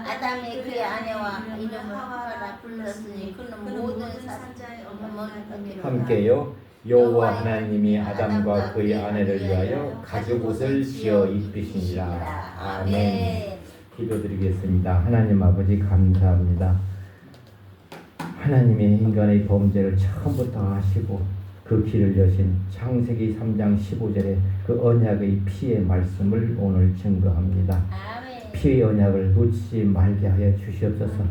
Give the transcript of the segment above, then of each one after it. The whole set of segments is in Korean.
아담이 그의 아내와 이름을 하와라 불렀으니 그는 모든 산자의 어머니 함께요. 여호와 하나님이 아담과 그의 아내를 위하여 가죽옷을 지어 입히시니라. 아멘. 기도드리겠습니다. 하나님 아버지 감사합니다. 하나님의 인간의 범죄를 처음부터 아시고 그 길을 여신 창세기 3장 15절에 그 언약의 피의 말씀을 오늘 증거합니다. 피의 언약을 놓치지 말게 하여 주시옵소서.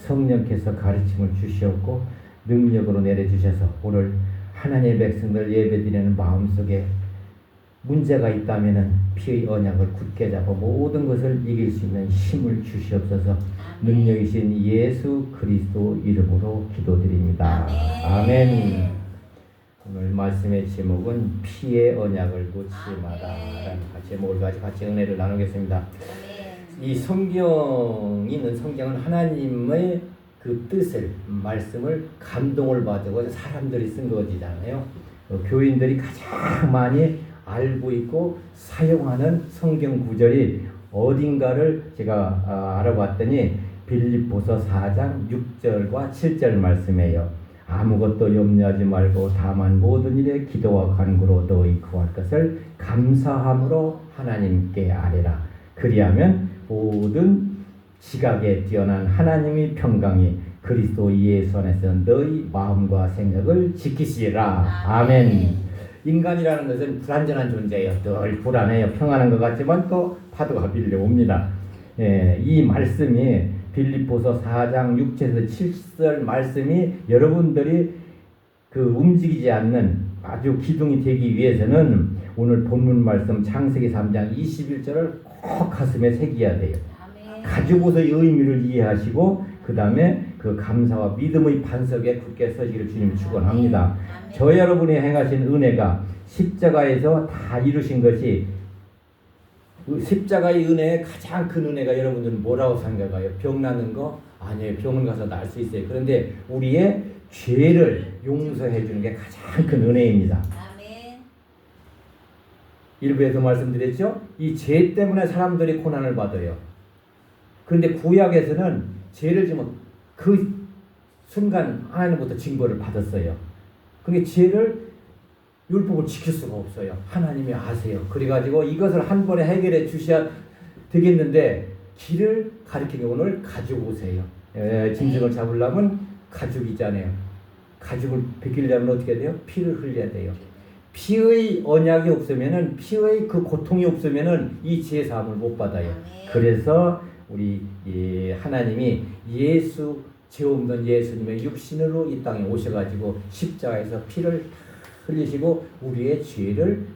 성령께서 가르침을 주시옵고 능력으로 내려주셔서 오늘 하나님의 백성들 예배드리는 마음속에 문제가 있다면 피의 언약을 굳게 잡아 모든 것을 이길 수 있는 힘을 주시옵소서. 능력이신 예수 그리스도 이름으로 기도드립니다. 아멘. 오늘 말씀의 제목은 피의 언약을 놓치지 마라 라는 제목을 가지고 같이 은혜를 나누겠습니다. 이 성경은 하나님의 그 뜻을 말씀을 감동을 받고 사람들이 쓴 것이잖아요. 교인들이 가장 많이 알고 있고 사용하는 성경 구절이 어딘가를 제가 알아봤더니 빌립보서 4장 6절과 7절 말씀이에요. 아무것도 염려하지 말고 다만 모든 일에 기도와 간구로 너희 구할 것을 감사함으로 하나님께 아뢰라. 그리하면 모든 지각에 뛰어난 하나님의 평강이 그리스도 예수 안에서 너희 마음과 생각을 지키시리라. 아멘. 인간이라는 것은 불안전한 존재예요. 늘 불안해요. 평안한 것 같지만 또 파도가 밀려옵니다. 이 말씀이 빌립보서 4장 6절에서 7절 말씀이 여러분들이 그 움직이지 않는 아주 기둥이 되기 위해서는 오늘 본문 말씀 창세기 3장 21절을 꼭 가슴에 새겨야 돼요. 가지고서의 의미를 이해하시고 그 다음에 그 감사와 믿음의 반석에 굳게 서시기를 주님 축원합니다. 저 여러분이 행하신 은혜가 십자가에서 다 이루신 것이 십자가의 은혜의 가장 큰 은혜가 여러분들은 뭐라고 생각해요? 병 나는 거? 아니에요. 병원 가서 날 수 있어요. 그런데 우리의 죄를 용서해 주는 게 가장 큰 은혜입니다. 일부에서 말씀드렸죠? 이 죄 때문에 사람들이 고난을 받아요. 그런데 구약에서는 죄를 지면 그 순간 하나님부터 징벌을 받았어요. 그게 죄를 율법을 지킬 수가 없어요. 하나님이 아세요. 그래가지고 이것을 한 번에 해결해 주셔야 되겠는데 길을 가리키는 오늘 가지고 오세요. 짐승을 잡으려면 가죽이잖아요. 가죽을 벗기려면 어떻게 돼요? 피를 흘려야 돼요. 피의 언약이 없으면은 피의 그 고통이 없으면은 이 죄 사함을 못 받아요. 그래서 우리 하나님이 죄 없는 예수님의 육신으로 이 땅에 오셔가지고 십자가에서 피를 흘리시고 우리의 죄를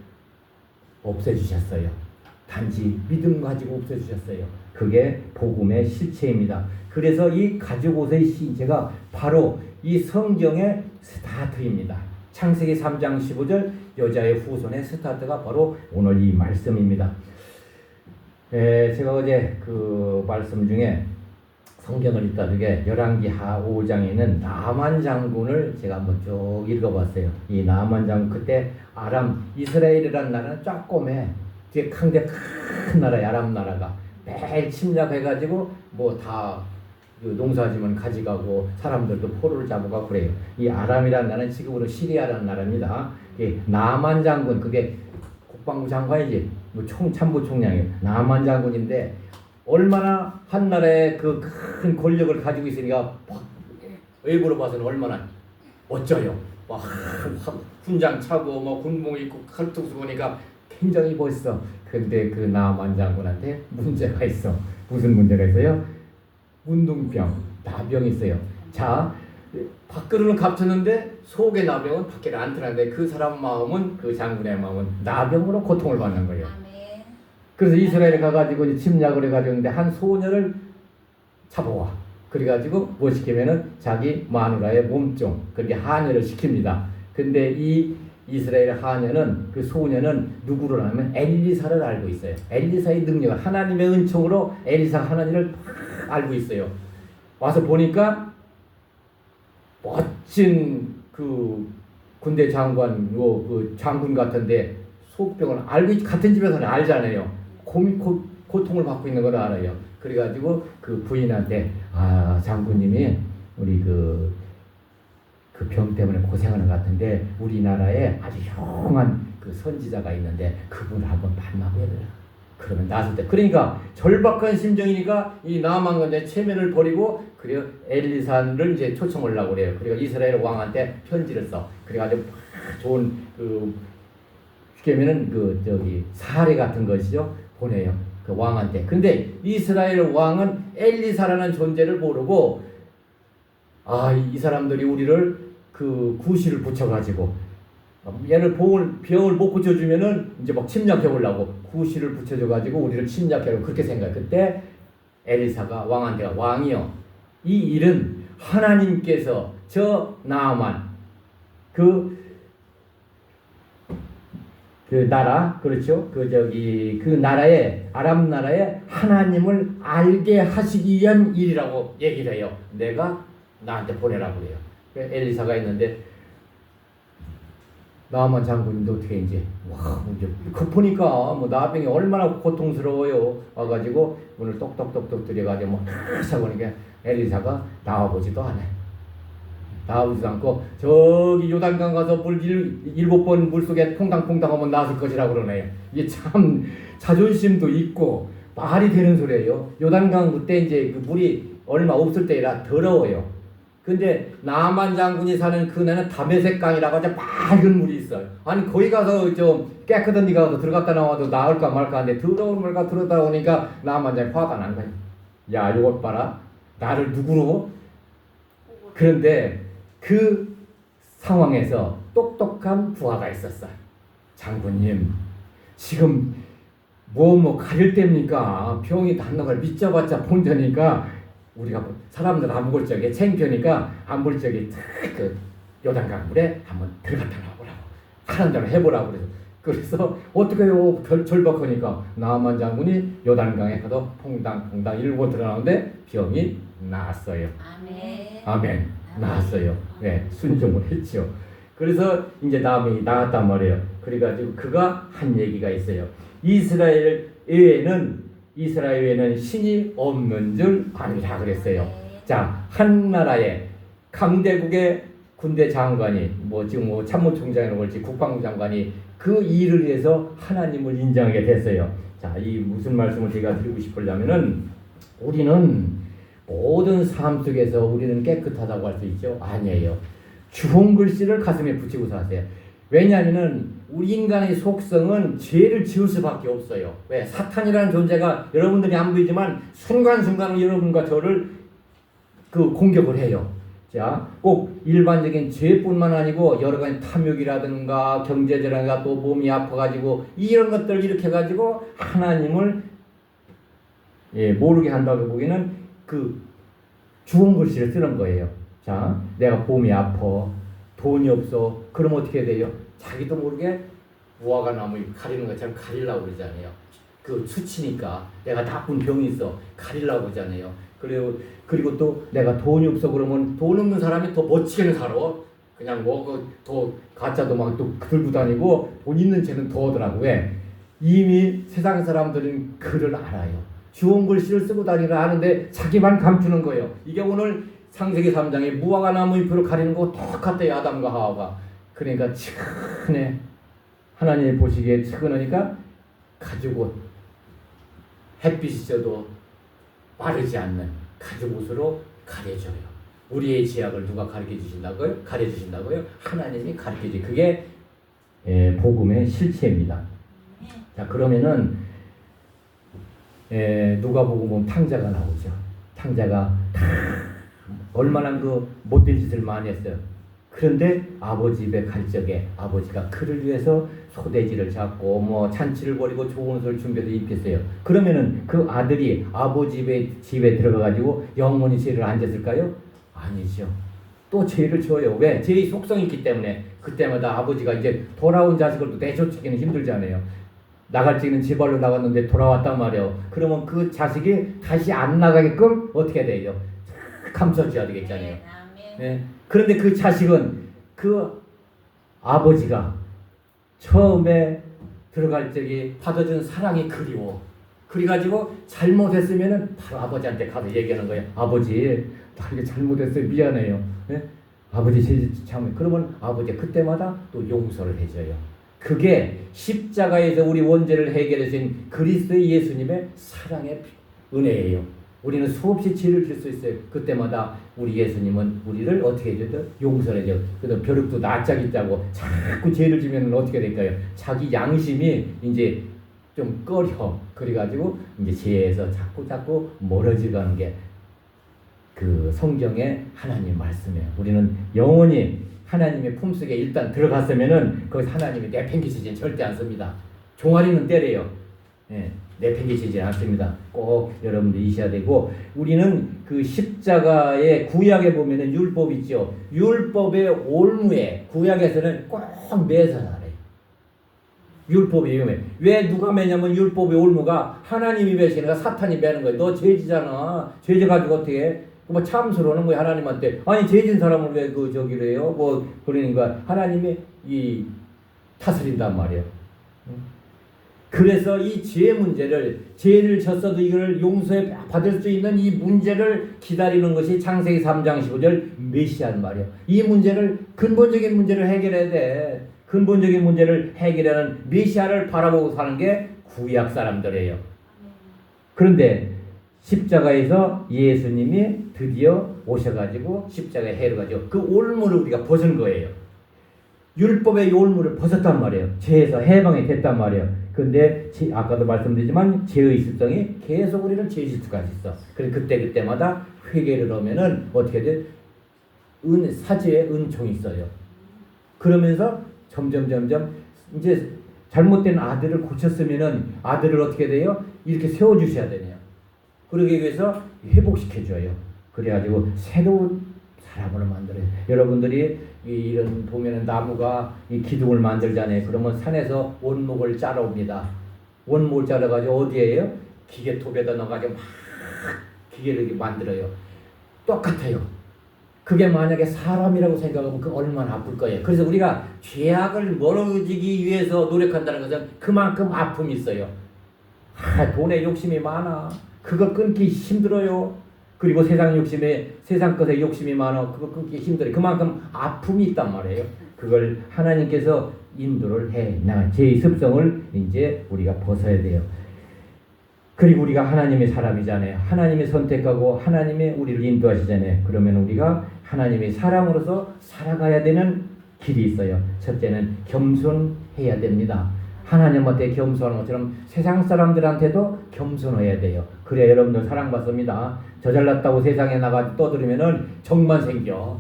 없애주셨어요. 단지 믿음 가지고 없애주셨어요. 그게 복음의 실체입니다. 그래서 이 가죽옷의 시제가 바로 이 성경의 스타트입니다. 창세기 3장 15절 여자의 후손의 스타트가 바로 오늘 이 말씀입니다. 제가 어제 그 말씀 중에 성경을 읽다 중에 열왕기하 5장에 있는 나만 장군을 제가 한번 쭉 읽어봤어요. 이 나만 장군 그때 이스라엘이라는 나라는 조그매 뒤에 강대 큰 나라야. 아람 나라가 매일 침략해가지고 뭐 다 농사지면 가져가고 사람들도 포로를 잡아가고 그래요. 이 아람이라는 나라는 지금으로 시리아라는 나라입니다. 나만 장군 그게 국방부 장관이지 뭐 참모총장이에요. 나만 장군인데 얼마나 한 나라의 그 큰 권력을 가지고 있으니까 외부로 봐서는 얼마나 멋져요. 막 훈장 차고 뭐 군복 입고 칼통수 보니까 굉장히 멋있어. 근데 그 나만 장군한테 문제가 있어. 무슨 문제가 있어요? 문둥병, 나병이 있어요. 자, 밖으로는 갚쳤는데 속의 나병은 밖에 안 드러나는데 그 사람 마음은 그 장군의 마음은 나병으로 고통을 받는 거예요. 그래서 이스라엘에 가가지고 침략을 해가지고 있는데 한 소녀를 잡아와. 그래가지고 뭐 시키면은 자기 마누라의 몸종, 그렇게 하녀를 시킵니다. 근데 이 이스라엘 하녀는 그 소녀는 누구를 하면 엘리사를 알고 있어요. 엘리사의 능력을 하나님의 은총으로 엘리사 하나님을 딱 알고 있어요. 와서 보니까 멋진 그 군대 장관, 그 장군 같은데 속병을 알고 같은 집에서는 알잖아요. 고통을 받고 있는 걸 알아요. 그래가지고 그 부인한테 아 장군님이 우리 그 병 때문에 고생하는 것 같은데 우리나라에 아주 흉한 그 선지자가 있는데 그분을 한번 만나고 해야 되나. 그러면 나설 때 그러니까 절박한 심정이니까 이 나아만 건데 체면을 버리고 그래요 엘리사를 이제 초청하려고 그래요. 그러니까 이스라엘 왕한테 편지를 써. 그래가지고 좋은 그 쉽게면은 그 저기 사례 같은 것이죠 보내요 그 왕한테. 근데 이스라엘 왕은 엘리사라는 존재를 모르고 아 이 사람들이 우리를 그 구실을 붙여가지고 얘를 병을 못 고쳐주면은 이제 막 침략해 오려고 구실을 붙여줘가지고 우리를 침략하려고 그렇게 생각해. 그때 엘리사가 왕한테 왕이여 이 일은 하나님께서 저 나아만 그 나라 그렇죠 그 나라에 아람 나라에 하나님을 알게 하시기 위한 일이라고 얘기를 해요. 내가 나한테 보내라고 그래요. 엘리사가 있는데 나아만 장군님도 어떻게 이제 와 이제 보니까 뭐 나병이 얼마나 고통스러워요. 와가지고 문을 똑똑똑똑 들여가지고 뭐 하자 보니까 엘리사가 나와보지도 않아. 나오지도 않고 저기 요단강 가서 물 7번 물속에 퐁당퐁당 하면 나왔을 것이라고 그러네요. 이게 참 자존심도 있고 말이 되는 소리예요. 요단강 그때 이제 그 물이 얼마 없을 때라 더러워요. 근데 나만 장군이 사는 그네는 다메섹강이라고 아주 맑은 물이 있어요. 아니 거기 가서 좀 깨끗한 데 가서 들어갔다 나와도 나을까 말까 하는데 더러운 물가 들어다 오니까 나만 장이 화가 난 거예요. 야 이것 봐라 나를 누구로. 그런데 그 상황에서 똑똑한 부하가 있었어요. 장군님 지금 뭐 가릴 때입니까? 병이 닿는 걸 믿자봤자 본다니까 우리가 사람들 안 볼 적에 창피하니까 안 볼 적에 그 요단강 물에 한번 들어갔다 나오라고 하는 대로 해보라고 그래서 어떻게 해요? 절박하니까 나아만 장군이 요단강에 가서 퐁당퐁당 일고 들어가는데 병이 나았어요. 아멘. 나았어요. 네, 순종을 했죠. 그래서 이제 나음이 나았단 말이에요. 그래가지고 그가 한 얘기가 있어요. 이스라엘 외에는 신이 없는 줄 아니라 그랬어요. 자, 한 나라의 강대국의 군대 장관이 지금 참모총장이라고 할지 국방부 장관이 그 일을 위해서 하나님을 인정하게 됐어요. 자, 이 무슨 말씀을 제가 드리고 싶으려면은 우리는 모든 삶 속에서 우리는 깨끗하다고 할 수 있죠? 아니에요. 주홍 글씨를 가슴에 붙이고 사세요. 왜냐하면은 우리 인간의 속성은 죄를 지을 수밖에 없어요. 왜? 사탄이라는 존재가 여러분들이 안 보이지만 순간순간 여러분과 저를 그 공격을 해요. 자, 꼭 일반적인 죄뿐만 아니고 여러 가지 탐욕이라든가 경제적이라든가 또 몸이 아파가지고 이런 것들 일으켜가지고 하나님을 모르게 한다고 보기에는 그 주홍 글씨를 쓰는 거예요. 자, 내가 몸이 아파, 돈이 없어. 그럼 어떻게 돼요? 자기도 모르게 무화과 나무 가리는 것처럼 가리려고 그러잖아요. 그 수치니까 내가 나쁜 병이 있어 가리려고 그러잖아요. 그리고 또 내가 돈이 없어 그러면 돈 없는 사람이 더 멋지게 살아. 그냥 더 가짜도 막 또 들고 다니고 돈 있는 채는 더 하더라고. 왜? 이미 세상 사람들은 그를 알아요. 주홍 글씨를 쓰고 다니라 하는데 자기만 감추는 거예요. 이게 오늘 창세기 3장에 무화과 나무 잎으로 가리는 거 똑같대요. 아담과 하와가. 그러니까 측은해. 하나님이 보시기에 측은하니까 가죽옷 햇빛이 져도 마르지 않는 가죽옷으로 가려줘요. 우리의 죄악을 누가 가르쳐주신다고요? 가려주신다고요? 하나님이 가르쳐주세요. 그게 복음의 실체입니다. 자, 그러면은 누가복음 보면 탕자가 나오죠. 탕자가 얼마나 그 못된 짓을 많이 했어요. 그런데 아버지 집에 갈 적에 아버지가 그를 위해서 소돼지를 잡고 잔치를 벌이고 좋은 옷을 준비해서 입혔어요. 그러면은 그 아들이 아버지 집에 들어가가지고 영원히 죄를 안 졌을까요? 아니죠. 또 죄를 져요. 왜? 죄의 속성이 있기 때문에. 그때마다 아버지가 이제 돌아온 자식을 또 내쫓기는 힘들잖아요. 나갈 적에는 제발로 나갔는데 돌아왔단 말이에요. 그러면 그 자식이 다시 안 나가게끔 어떻게 돼요? 감싸줘야 되겠잖아요. 네. 그런데 그 자식은 그 아버지가 처음에 들어갈 적에 받아준 사랑이 그리워. 그래가지고 잘못했으면은 바로 아버지한테 가서 얘기하는 거예요. 아버지, 나 이게 잘못했어요. 미안해요. 예? 아버지 제 참. 그러면 아버지 그때마다 또 용서를 해줘요. 그게 십자가에서 우리 원죄를 해결하신 그리스도의 예수님의 사랑의 은혜예요. 우리는 수없이 죄를 질 수 있어요. 그때마다 우리 예수님은 우리를 어떻게 해줘요? 용서를 해줘요. 그래서 벼룩도 낯짝이 짜고 자꾸 죄를 지면 어떻게 될까요? 자기 양심이 이제 좀 꺼려. 그래가지고 이제 죄에서 자꾸 멀어지는 게 그 성경의 하나님 말씀이에요. 우리는 영원히 하나님의 품속에 일단 들어갔으면은 거기서 하나님이 내팽개치진 절대 않습니다. 종아리는 때려요. 예, 내팽개치지 않습니다. 꼭 여러분들이 이셔야 되고, 우리는 그 십자가의 구약에 보면은 율법 있죠. 율법의 올무에 구약에서는 꼭 매서 하래요. 율법이 위험해. 왜 누가 매냐면 율법의 올무가 하나님이 매시니까 사탄이 매는 거예요. 너 죄지잖아. 죄지 가지고 어떻게 해? 뭐 참스러우는 거야 하나님한테. 아니 죄진 사람을 왜 그 저기를 해요? 뭐 그러니까 하나님이 이 다스린단 말이에요. 그래서 이 죄 문제를, 죄를 졌어도 이걸 용서해 받을 수 있는 이 문제를 기다리는 것이 창세기 3장 15절 메시아란 말이에요. 이 문제를, 근본적인 문제를 해결해야 돼. 근본적인 문제를 해결하는 메시아를 바라보고 사는 게 구약 사람들이에요. 그런데 십자가에서 예수님이 드디어 오셔가지고 십자가에 해로가지고 그 올무를 우리가 벗은 거예요. 율법의 올무를 벗었단 말이에요. 죄에서 해방이 됐단 말이에요. 그런데 아까도 말씀드리지만 죄의 습성이 계속 우리는 죄질 수가 있어. 그래서 그때마다 회개를 하면은 어떻게 돼? 사죄의 은총이 있어요. 그러면서 점점 이제 잘못된 아들을 고쳤으면은 아들을 어떻게 돼요? 이렇게 세워주셔야 되네요. 그러기 위해서 회복시켜줘요. 그래가지고 새로운 사람을 만들어요. 여러분들이 이런 보면은 나무가 이 기둥을 만들잖아요. 그러면 산에서 원목을 짜러 옵니다. 원목을 짜러가지고 어디에요? 기계톱에다 넣어가지고 막 기계를 이렇게 만들어요. 똑같아요. 그게 만약에 사람이라고 생각하면 그 얼마나 아플 거예요. 그래서 우리가 죄악을 멀어지기 위해서 노력한다는 것은 그만큼 아픔이 있어요. 돈에 욕심이 많아. 그거 끊기 힘들어요. 그리고 세상 것에 욕심이 많아. 그거 끊기 힘들어요. 그만큼 아픔이 있단 말이에요. 그걸 하나님께서 인도를 해. 죄의 습성을 이제 우리가 벗어야 돼요. 그리고 우리가 하나님의 사람이잖아요. 하나님이 선택하고 하나님이 우리를 인도하시잖아요. 그러면 우리가 하나님의 사랑으로서 살아가야 되는 길이 있어요. 첫째는 겸손해야 됩니다. 하나님한테 겸손한 것처럼 세상 사람들한테도 겸손해야 돼요. 그래야 여러분들 사랑받습니다. 저 잘났다고 세상에 나가서 떠들으면은 정만 생겨.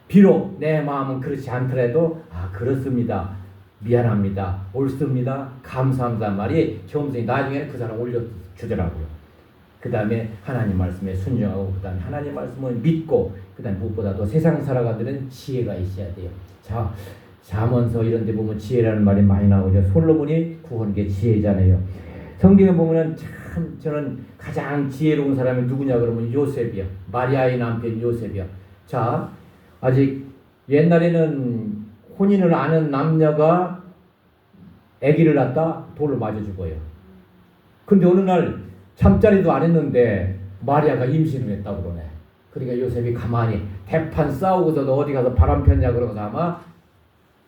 비록 내 마음은 그렇지 않더라도 그렇습니다. 미안합니다. 옳습니다. 감사합니다. 말이 겸손히 나중에는 그 사람 올려주더라고요. 그 다음에 하나님 말씀에 순종하고, 그 다음에 하나님 말씀을 믿고, 그 다음에 무엇보다도 세상 살아가는 지혜가 있어야 돼요. 자, 잠언서 이런 데 보면 지혜라는 말이 많이 나오죠. 솔로몬이 구한 게 지혜잖아요. 성경에 보면은 참 저는 가장 지혜로운 사람이 누구냐 그러면 요셉이요. 마리아의 남편 요셉이요. 자, 아직 옛날에는 혼인을 아는 남녀가 아기를 낳다 돌로 맞아 죽어요. 근데 어느 날 잠자리도 안 했는데 마리아가 임신을 했다고 그러네. 그러니까 요셉이 가만히 대판 싸우고서도 어디 가서 바람 폈냐 그러고서 아마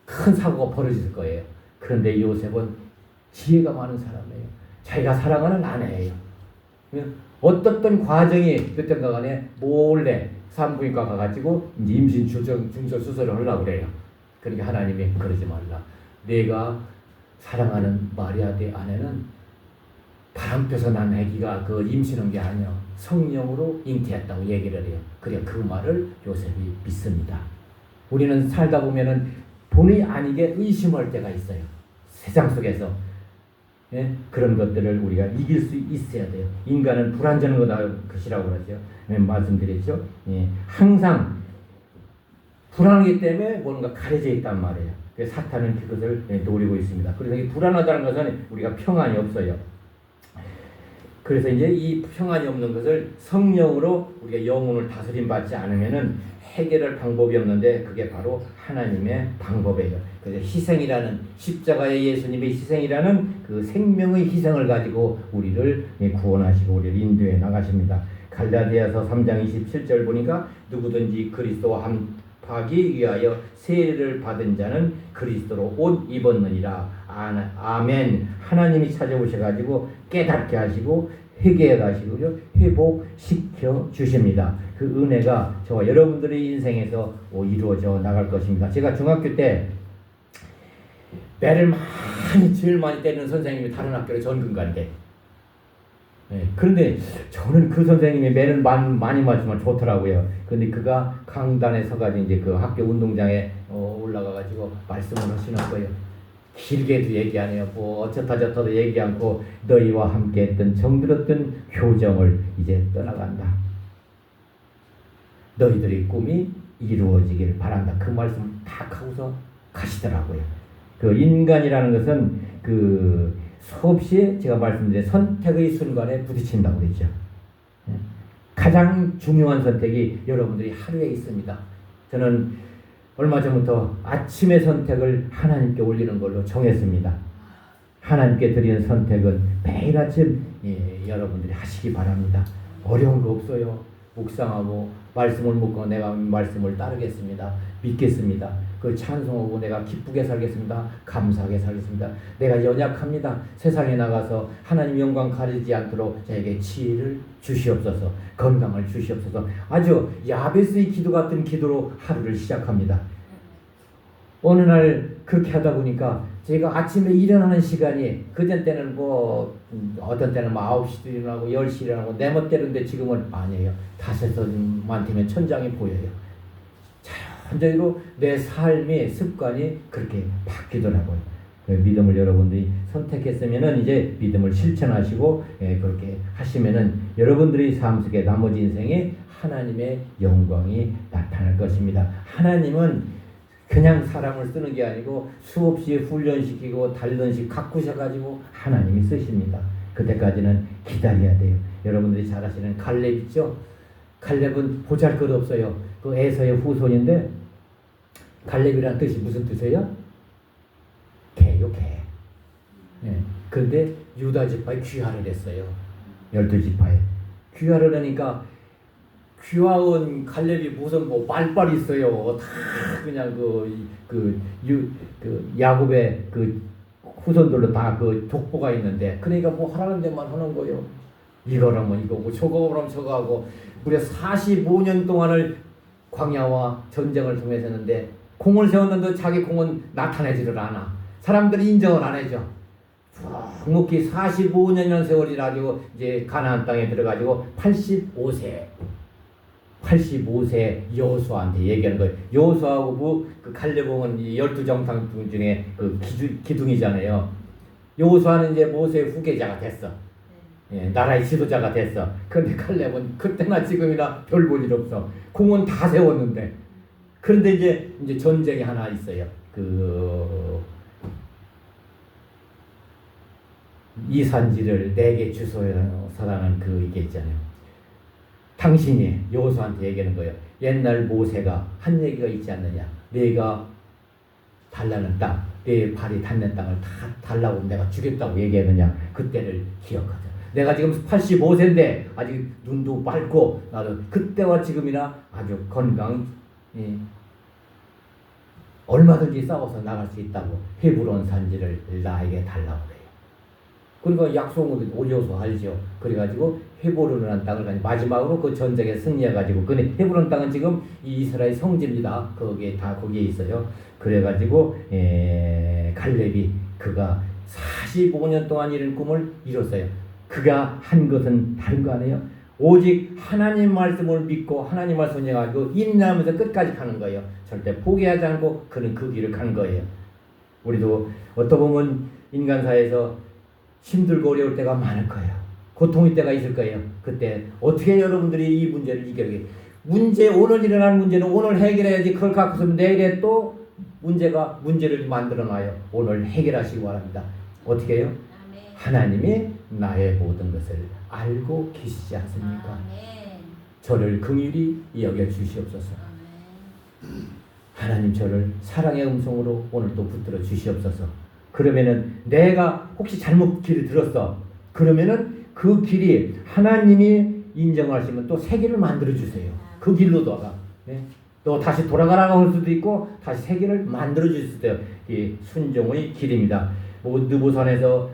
큰 사고가 벌어질 거예요. 그런데 요셉은 지혜가 많은 사람이에요. 자기가 사랑하는 아내예요. 어떻든 과정이 됐든가 간에 몰래 산부인과 가가지고 이제 임신 중절 수술을 하려고 그래요. 그러니까 하나님이 그러지 말라. 내가 사랑하는 마리아 네 아내는 바람 펴서 난 아기가 그 임신한 게 아니야. 성령으로 잉태했다고 얘기를 해요. 그래 그 말을 요셉이 믿습니다. 우리는 살다 보면은 본의 아니게 의심할 때가 있어요. 세상 속에서. 예? 그런 것들을 우리가 이길 수 있어야 돼요. 인간은 불완전한 것이라고 그러죠. 말씀드렸죠. 예. 항상 불안하기 때문에 뭔가 가려져 있단 말이에요. 그래서 사탄은 그것을 노리고 있습니다. 그래서 이 불안하다는 것은 우리가 평안이 없어요. 그래서 이제 이 평안이 없는 것을 성령으로 우리가 영혼을 다스림 받지 않으면은 해결할 방법이 없는데 그게 바로 하나님의 방법이에요. 그래서 희생이라는 십자가의 예수님의 희생이라는 그 생명의 희생을 가지고 우리를 구원하시고 우리를 인도해 나가십니다. 갈라디아서 3장 27절 보니까 누구든지 그리스도와 함께하기 위하여 세례를 받은 자는 그리스도로 옷 입었느니라. 아멘. 하나님이 찾아오셔가지고 깨닫게 하시고 회개해 가시고요 회복시켜 주십니다. 그 은혜가 저와 여러분들의 인생에서 이루어져 나갈 것입니다. 제가 중학교 때 매를 제일 많이 때리는 선생님이 다른 학교로 전근간데 그런데 저는 그 선생님이 매를 많이 맞으면 좋더라고요. 근데 그가 강단에 서가지고 이제 그 학교 운동장에 올라가가지고 말씀을 하시는 거예요. 길게도 얘기 안 해요. 뭐 어쩌다 저쩌다 얘기 않고 너희와 함께 했던 정들었던 교정을 이제 떠나간다. 너희들의 꿈이 이루어지길 바란다. 그 말씀 딱 하고서 가시더라고요. 그 인간이라는 것은 그 수없이 제가 말씀드린 선택의 순간에 부딪힌다고 그랬죠. 가장 중요한 선택이 여러분들이 하루에 있습니다. 저는 얼마 전부터 아침의 선택을 하나님께 올리는 걸로 정했습니다. 하나님께 드리는 선택은 매일 아침 여러분들이 하시기 바랍니다. 어려운 거 없어요. 묵상하고 말씀을 묻고 내가 말씀을 따르겠습니다. 믿겠습니다. 그 찬송하고 내가 기쁘게 살겠습니다. 감사하게 살겠습니다. 내가 연약합니다. 세상에 나가서 하나님 영광 가리지 않도록 저에게 지혜를 주시옵소서. 건강을 주시옵소서. 아주 야베스의 기도 같은 기도로 하루를 시작합니다. 어느 날 그렇게 하다 보니까 제가 아침에 일어나는 시간이 그전 때는 뭐 어떤 때는 뭐 9시도 일어나고 10시 일어나고 내 멋대로인데 지금은 아니에요. 5시만 되면 천장이 보여요. 자연적으로 내 삶의 습관이 그렇게 바뀌더라고요. 믿음을 여러분들이 선택했으면은 이제 믿음을 실천하시고 그렇게 하시면은 여러분들의 삶 속에 나머지 인생에 하나님의 영광이 나타날 것입니다. 하나님은 그냥 사람을 쓰는 게 아니고 수없이 훈련시키고 단련시 가꾸셔가지고 하나님이 쓰십니다. 그때까지는 기다려야 돼요. 여러분들이 잘 아시는 갈렙 있죠? 갈렙은 보잘것없어요. 그 에서의 후손인데 갈렙이라는 뜻이 무슨 뜻이에요? 개요, 개. 그런데 유다 지파에 귀화를 했어요. 12지파에. 귀화를 하니까 귀화원 갈렙이 무슨 뭐 말빨이 있어요. 다 그냥 그 야곱의 그 후손들로 다 그 족보가 있는데 그러니까 뭐 하라는 데만 하는 거예요. 이거라면 이거고 저거라면 저거 하고 무려 45년 동안을 광야와 전쟁을 통해서 했는데 공을 세웠는데 자기 공은 나타내지를 않아. 사람들이 인정을 안 해줘. 묵묵히 45년이라는 세월이 가지고 이제 가나안 땅에 들어가지고 85세 여호수아한테 얘기하는 거예요. 여호수아하고 그 갈렙은 12정탐 중에 그 기둥이잖아요. 여호수아는 이제 모세의 후계자가 됐어. 나라의 지도자가 됐어. 그런데 갈렙은 그때나 지금이나 별 볼 일 없어. 공은 다 세웠는데. 그런데 이제 전쟁이 하나 있어요. 이 산지를 내게 주소서라는 이게 있잖아요. 당신이 여호수아한테 얘기하는 거예요. 옛날 모세가 한 얘기가 있지 않느냐. 내가 달라는 땅, 내 발이 닿는 땅을 다 달라고 내가 주겠다고 얘기했느냐. 그때를 기억하자. 내가 지금 85세인데 아직 눈도 밝고 나도 그때와 지금이나 아주 건강 얼마든지 싸워서 나갈 수 있다고 헤브론 산지를 나에게 달라고 그래요. 그러니까 약속을 올려서 알죠. 그래가지고 헤브론이라는 땅을 가지고 마지막으로 그 전쟁에 승리해가지고 근데 헤브론 땅은 지금 이 이스라엘 성지입니다. 거기에 다 거기에 있어요. 그래가지고 갈렙이 그가 45년 동안 이룬 꿈을 이뤘어요. 그가 한 것은 다른 거 아니에요? 오직 하나님 말씀을 믿고 하나님 말씀을 가지고 인내하면서 끝까지 가는 거예요. 절대 포기하지 않고 그는 그 길을 간 거예요. 우리도 어떻게 보면 인간사에서 힘들고 어려울 때가 많을 거예요. 고통의 때가 있을 거예요. 그때 어떻게 여러분들이 이 문제를 이겨내게 오늘 일어난 문제는 오늘 해결해야지 그걸 갖고서 내일에 또 문제를 만들어놔요. 오늘 해결하시기 바랍니다. 어떻게 해요? 하나님이 나의 모든 것을 알고 계시지 않습니까? 아멘. 저를 긍휼히 여겨 주시옵소서. 아멘. 하나님 저를 사랑의 음성으로 오늘 또 붙들어 주시옵소서. 그러면은 내가 혹시 잘못 길을 들었어. 그러면은 그 길이 하나님이 인정하시면 또 새 길을 만들어 주세요. 그 길로 너가 또 다시 돌아가라고 할 수도 있고 다시 새 길을 만들어 줄 수도 있어요. 이 순종의 길입니다. 느보산에서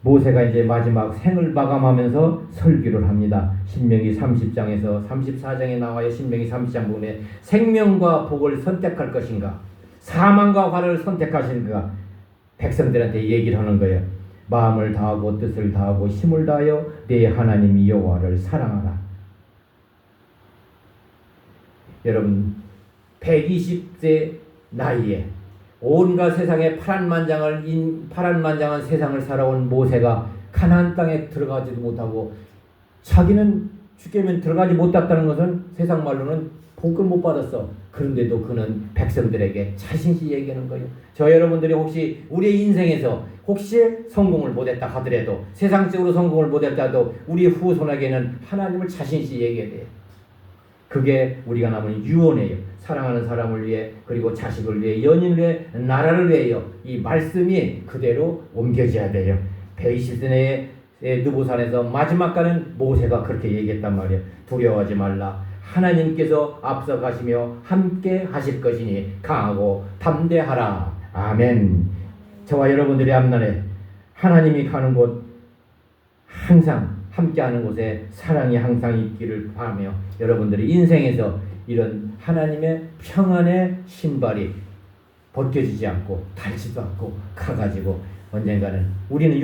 모세가 이제 마지막 생을 마감하면서 설교를 합니다. 신명기 30장에서 34장에 나와요. 신명기 30장 부분에 생명과 복을 선택할 것인가, 사망과 화를 선택하시는가, 백성들한테 얘기를 하는 거예요. 마음을 다하고 뜻을 다하고 힘을 다하여 내 하나님 여호와를 사랑하라. 여러분 120세 나이에 온갖 세상에 파란만장한 세상을 살아온 모세가 가나안 땅에 들어가지도 못하고 자기는 죽게면 들어가지 못했다는 것은 세상 말로는 복을 못 받았어. 그런데도 그는 백성들에게 자신있게 얘기하는 거예요. 저 여러분들이 혹시 우리의 인생에서 혹시 성공을 못했다 하더라도, 세상적으로 성공을 못했다 해도 우리 후손에게는 하나님을 자신있게 얘기해야 돼요. 그게 우리가 남은 유언이에요. 사랑하는 사람을 위해, 그리고 자식을 위해, 연인을 위해, 나라를 위해요. 이 말씀이 그대로 옮겨져야 돼요. 120세의 느보산에서 마지막까지는 모세가 그렇게 얘기했단 말이에요. 두려워하지 말라. 하나님께서 앞서 가시며 함께 하실 것이니 강하고 담대하라. 아멘. 저와 여러분들의 앞날에 하나님이 가는 곳, 항상 함께하는 곳에 사랑이 항상 있기를 바라며, 여러분들의 인생에서 이런 하나님의 평안의 신발이 벗겨지지 않고 닳지도 않고 가가지고 언젠가는 우리는